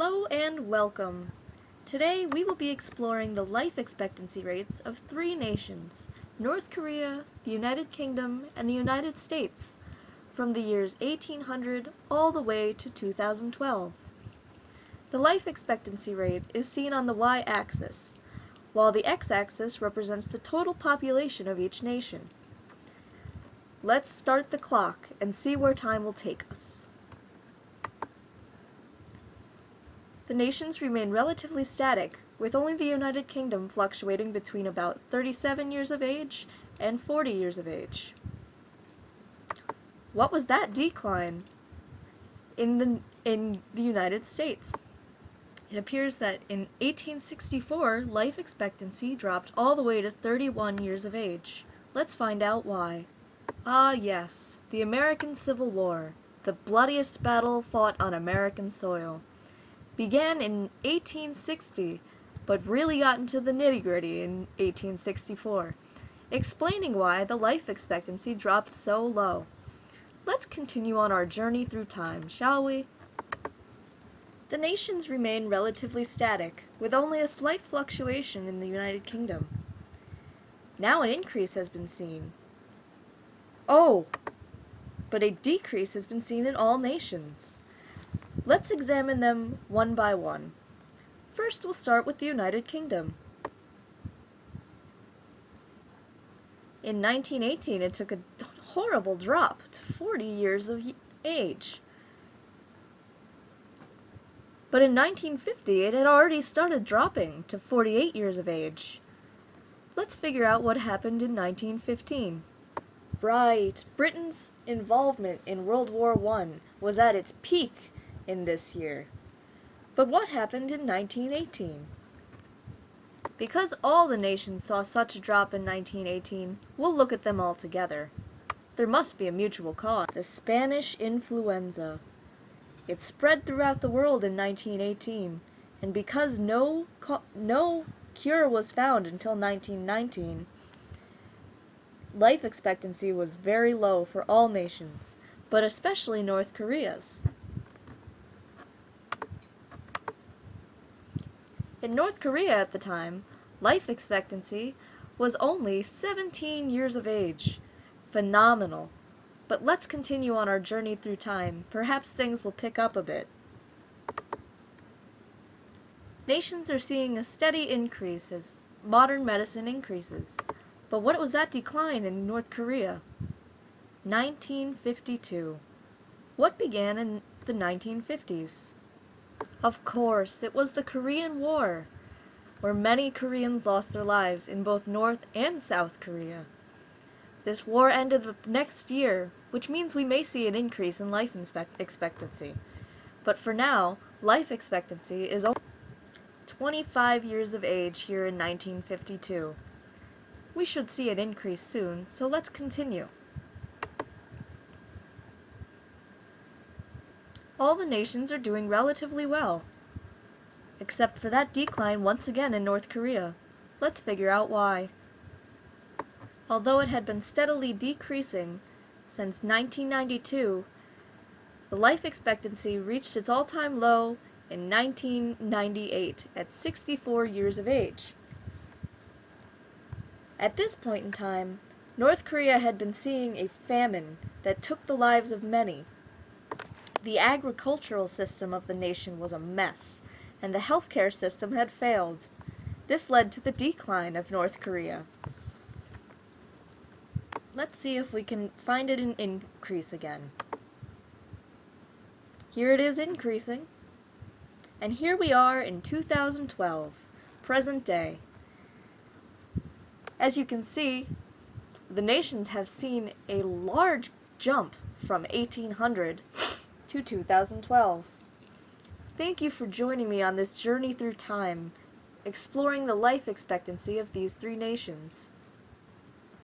Hello and welcome. Today we will be exploring the life expectancy rates of three nations, North Korea, the United Kingdom, and the United States, from the years 1800 all the way to 2012. The life expectancy rate is seen on the y-axis, while the x-axis represents the total population of each nation. Let's start the clock and see where time will take us. The nations remain relatively static, with only the United Kingdom fluctuating between about 37 years of age and 40 years of age. What was that decline in the United States? It appears that in 1864, life expectancy dropped all the way to 31 years of age. Let's find out why. Ah yes, the American Civil War, the bloodiest battle fought on American soil, began in 1860, but really got into the nitty-gritty in 1864, explaining why the life expectancy dropped so low. Let's continue on our journey through time, shall we? The nations remain relatively static, with only a slight fluctuation in the United Kingdom. Now an increase has been seen. Oh, but a decrease has been seen in all nations. Let's examine them one by one. First, we'll start with the United Kingdom. In 1918, it took a horrible drop to 40 years of age. But in 1950, it had already started dropping to 48 years of age. Let's figure out what happened in 1915. Right, Britain's involvement in World War I was at its peak in this year. But what happened in 1918? Because all the nations saw such a drop in 1918, we'll look at them all together. There must be a mutual cause. The Spanish influenza. It spread throughout the world in 1918, and because no cure was found until 1919, life expectancy was very low for all nations, but especially North Korea's. In North Korea at the time, life expectancy was only 17 years of age. Phenomenal. But let's continue on our journey through time. Perhaps things will pick up a bit. Nations are seeing a steady increase as modern medicine increases. But what was that decline in North Korea? 1952. What began in the 1950s? Of course, it was the Korean War, where many Koreans lost their lives in both North and South Korea. This war ended the next year, which means we may see an increase in life expectancy. But for now, life expectancy is only 25 years of age here in 1952. We should see an increase soon, so let's continue. All the nations are doing relatively well, except for that decline once again in North Korea. Let's figure out why. Although it had been steadily decreasing since 1992, the life expectancy reached its all-time low in 1998 at 64 years of age. At this point in time, North Korea had been seeing a famine that took the lives of many. The agricultural system of the nation was a mess, and the healthcare system had failed. This led to the decline of North Korea. Let's see if we can find it an increase again. Here it is increasing. And here we are in 2012, present day. As you can see, the nations have seen a large jump from 1800 to 2012. Thank you for joining me on this journey through time, exploring the life expectancy of these three nations.